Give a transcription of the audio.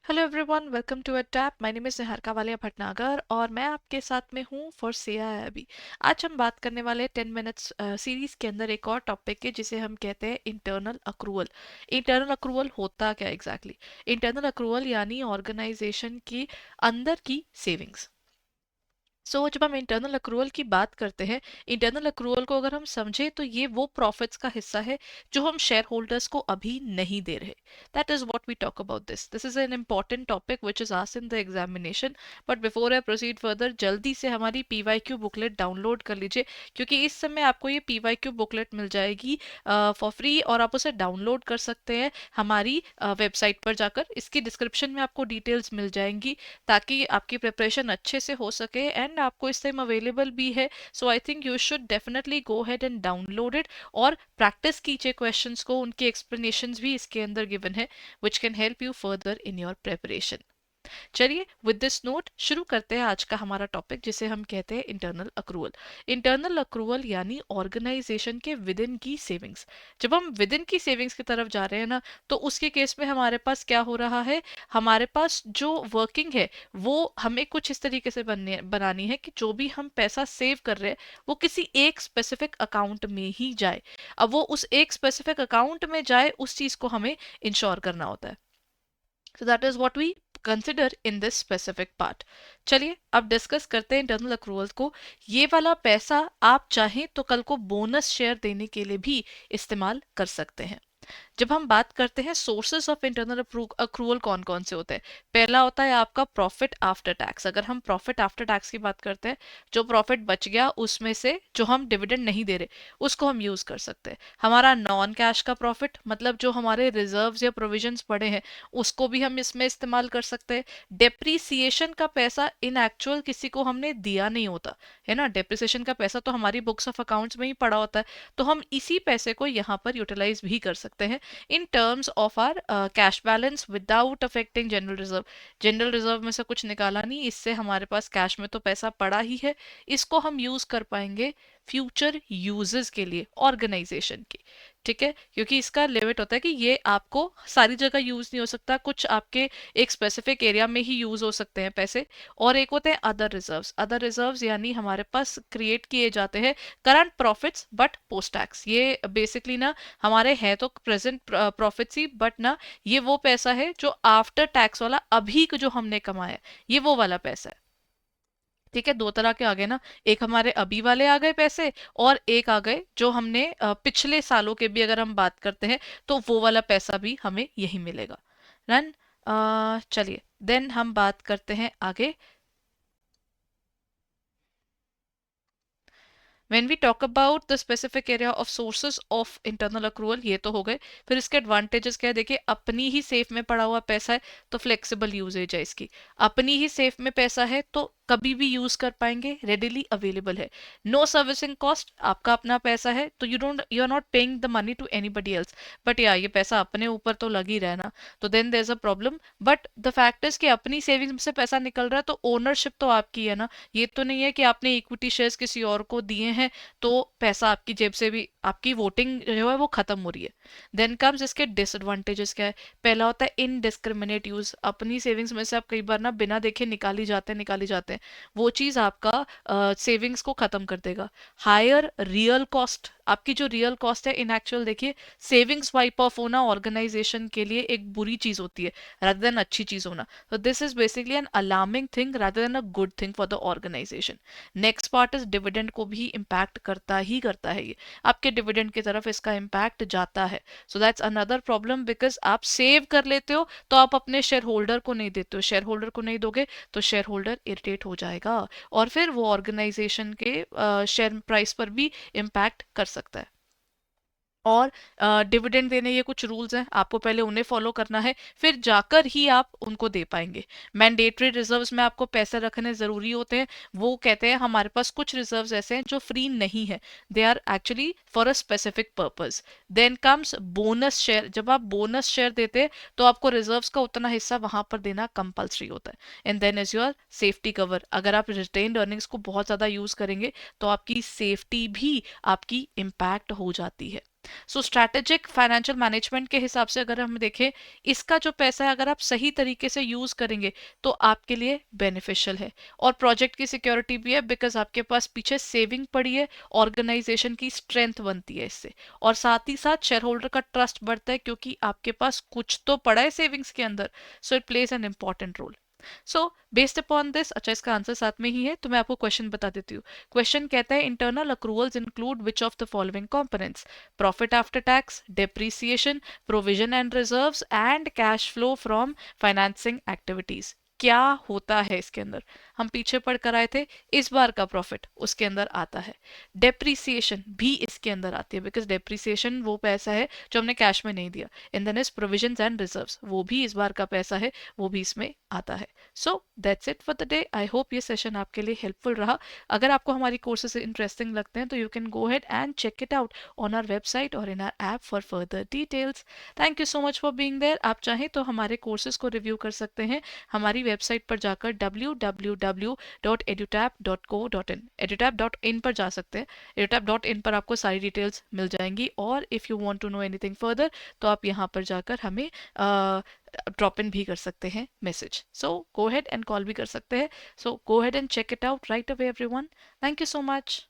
Hello everyone, welcome to अटैप। My name is Niharika Walia Bhatnagar और मैं आपके साथ में हूँ फॉर सीआई अभी। आज हम बात करने वाले 10 मिनट्स सीरीज के अंदर एक और टॉपिक है जिसे हम कहते हैं इंटरनल अक्रूवल। इंटरनल अक्रूवल होता क्या एग्जैक्टली इंटरनल अक्रूवल यानी ऑर्गेनाइजेशन की अंदर की सेविंग्स। जब हम इंटरनल अक्रूवल की बात करते हैं, इंटरनल अक्रूवल को अगर हम समझे तो ये वो प्रॉफिट्स का हिस्सा है जो हम शेयर होल्डर्स को अभी नहीं दे रहे। That is what we talk about this is an important topic which is asked in the examination. But before I proceed further, जल्दी से हमारी पीवाईक्यू बुकलेट डाउनलोड कर लीजिए, क्योंकि इस समय आपको ये पीवाईक्यू बुकलेट मिल जाएगी फॉर फ्री और आप उसे डाउनलोड कर सकते हैं हमारी वेबसाइट पर जाकर। इसकी डिस्क्रिप्शन में आपको डिटेल्स मिल जाएंगी ताकि आपकी प्रिपरेशन अच्छे से हो सके, एंड आपको इस टाइम अवेलेबल भी है। So I think you should definitely go ahead and download it और प्रैक्टिस कीजिए क्वेश्चंस को। उनके एक्सप्लेनेशंस भी इसके अंदर गिवन है which can help you further in your preparation. चलिए विद दिस नोट शुरू करते हैं आज का हमारा टॉपिक, जिसे हम कहते हैं इंटरनल अक्रूवल। इंटरनल अक्रूवल यानी ऑर्गेनाइजेशन के विद इन की सेविंग्स। जब हम विद इन की सेविंग्स की तरफ जा रहे हैं ना, तो उसके केस में हमारे पास क्या हो रहा है, हमारे पास जो वर्किंग है वो हमें कुछ इस तरीके से बनानी है कि जो भी हम पैसा सेव कर रहे हैं वो किसी एक स्पेसिफिक अकाउंट में ही जाए। अब वो उस एक स्पेसिफिक अकाउंट में जाए, उस चीज को हमें इंश्योर करना होता है। So that is what we consider in this specific part. चलिए अब डिस्कस करते हैं इंटरनल अक्रूवल्स को। ये वाला पैसा आप चाहें तो कल को बोनस शेयर देने के लिए भी इस्तेमाल कर सकते हैं। जब हम बात करते हैं सोर्सेस ऑफ इंटरनल अक्रूवल कौन कौन से होते हैं, पहला होता है आपका प्रॉफिट आफ्टर टैक्स। अगर हम प्रॉफिट आफ्टर टैक्स की बात करते हैं, जो प्रॉफिट बच गया उसमें से जो हम डिविडेंड नहीं दे रहे उसको हम यूज कर सकते हैं। हमारा नॉन कैश का प्रॉफिट, मतलब जो हमारे रिजर्व्स या प्रोविजंस पड़े हैं उसको भी हम इसमें इस्तेमाल कर सकते हैं। डेप्रीसिएशन का पैसा इन एक्चुअल किसी को हमने दिया नहीं होता है ना, डेप्रिसिएशन का पैसा तो हमारी बुक्स ऑफ अकाउंट्स में ही पड़ा होता है, तो हम इसी पैसे को यहाँ पर यूटिलाइज भी कर सकते हैं in terms of our cash balance without affecting general reserve. General reserve में से कुछ निकाला नहीं, इससे हमारे पास कैश में तो पैसा पड़ा ही है, इसको हम यूज कर पाएंगे फ्यूचर यूजेस के लिए ऑर्गेनाइजेशन की। ठीक है, क्योंकि इसका लिमिट होता है कि ये आपको सारी जगह यूज नहीं हो सकता, कुछ आपके एक स्पेसिफिक एरिया में ही यूज हो सकते हैं पैसे। और एक होते हैं अदर रिजर्व्स। अदर रिजर्व्स यानी हमारे पास क्रिएट किए जाते हैं current profits but post tax. ये बेसिकली ना हमारे हैं तो प्रेजेंट प्रॉफिट्स ही, बट ना ये वो पैसा है जो आफ्टर टैक्स वाला, अभी जो हमने कमाया है ये वो वाला पैसा है। ठीक है, दो तरह के आ गए ना, एक हमारे अभी वाले आ गए पैसे और एक आ गए जो हमने पिछले सालों के भी अगर हम बात करते हैं तो वो वाला पैसा भी हमें यही मिलेगा। रन। चलिए देन हम बात करते हैं आगे। When we talk about the specific area of sources of internal accrual, ये तो हो गए। फिर इसके एडवांटेजेस क्या है, देखिए अपनी ही सेफ में पड़ा हुआ पैसा है तो फ्लेक्सिबल यूजेज है इसकी। अपनी ही सेफ में पैसा है तो कभी भी यूज कर पाएंगे, रेडिली अवेलेबल है। नो सर्विसिंग कॉस्ट, आपका अपना पैसा है तो you are not paying the money to anybody else. But या ये पैसा अपने ऊपर तो लग ही रहा है ना, तो then there is a problem. But the fact is कि अपनी सेविंग्स से पैसा निकल रहा है तो ओनरशिप तो आपकी है ना। ये तो नहीं है कि आपने इक्विटी शेयर्स किसी और को दिए हैं तो पैसा आपकी जेब से भी, आपकी वोटिंग जो है वो खत्म हो रही है। देन कम्स इसके डिसएडवांटेजेस क्या है। पहला होता है इनडिस्क्रिमिनेट यूज। अपनी सेविंग्स में से आप कई बार ना बिना देखे निकाली जाते हैं, वो चीज आपका सेविंग्स को खत्म कर देगा। हायर रियल कॉस्ट, आपकी जो रियल कॉस्ट है इन एक्चुअल, देखिए सेविंग्स वाइप ऑफ होना ऑर्गेनाइजेशन के लिए एक बुरी चीज होती है रादर देन अच्छी चीज होना। तो this is basically an alarming thing rather than a good thing for the organisation. Next part is dividend को भी इम्पैक्ट करता है ये, आपके डिविडेंड की तरफ इसका इम्पैक्ट जाता है। So that's another problem, because आप सेव कर लेते हो तो आप अपने शेयर होल्डर को नहीं देते हो, शेयर होल्डर को नहीं दोगे तो शेयर होल्डर इरिटेट हो जाएगा और फिर वो ऑर्गेनाइजेशन के शेयर प्राइस पर भी इम्पैक्ट कर सकता है। और डिविडेंड देने ये कुछ रूल्स हैं, आपको पहले उन्हें फॉलो करना है फिर जाकर ही आप उनको दे पाएंगे। मैंडेटरी रिजर्व्स में आपको पैसे रखने जरूरी होते हैं। वो कहते हैं हमारे पास कुछ रिजर्व्स ऐसे हैं जो फ्री नहीं है, they are actually for a specific purpose. Then comes bonus share. जब आप बोनस शेयर देते हैं तो आपको रिजर्व्स का उतना हिस्सा वहां पर देना कंपलसरी होता है। And then is your safety cover. अगर आप रिटेन्ड अर्निंग्स को बहुत ज्यादा यूज करेंगे तो आपकी सेफ्टी भी आपकी इम्पैक्ट हो जाती है। सो स्ट्रैटेजिक फाइनेंशियल मैनेजमेंट के हिसाब से अगर हम देखें, इसका जो पैसा है अगर आप सही तरीके से यूज करेंगे तो आपके लिए बेनिफिशियल है, और प्रोजेक्ट की सिक्योरिटी भी है बिकॉज आपके पास पीछे सेविंग पड़ी है, ऑर्गेनाइजेशन की स्ट्रेंथ बनती है इससे, और साथ ही साथ शेयर होल्डर का ट्रस्ट बढ़ता है क्योंकि आपके पास कुछ तो पड़ा है सेविंग्स के अंदर। So it plays an important role. So based upon this, अच्छा इसका आंसर साथ में ही है तो मैं आपको क्वेश्चन बता देती हूँ। क्वेश्चन कहता है internal accruals include which of the following components, profit after tax, depreciation, provision and reserves and cash flow from financing activities. क्या होता है इसके अंदर? हम पीछे पढ़ कर आए थे, इस बार का प्रॉफिट उसके अंदर आता है, डेप्रीसिएशन भी इसके अंदर आती है बिकॉज डेप्रीसिएशन वो पैसा है जो हमने कैश में नहीं दिया, in then is provision and reserves, वो भी इस बार का पैसा है, वो भी इसमें आता है। So that's it for the day. I hope ये सेशन आपके लिए हेल्पफुल रहा। अगर आपको हमारी कोर्सेज इंटरेस्टिंग लगते हैं तो you can go ahead and check it out on our website और in our app for further details. Thank you so much for being there. आप चाहें तो हमारे कोर्सेज को रिव्यू कर सकते हैं हमारी वेबसाइट पर जाकर www.edutap.co.in, edutap.in पर जा सकते हैं। edutap.in पर आपको सारी डिटेल्स मिल जाएंगी, और if you want to know anything further तो आप यहाँ पर जाकर हमें ड्रॉप इन भी कर सकते हैं message. So go ahead and call भी कर सकते हैं। So go ahead and check it out right away everyone. Thank you so much.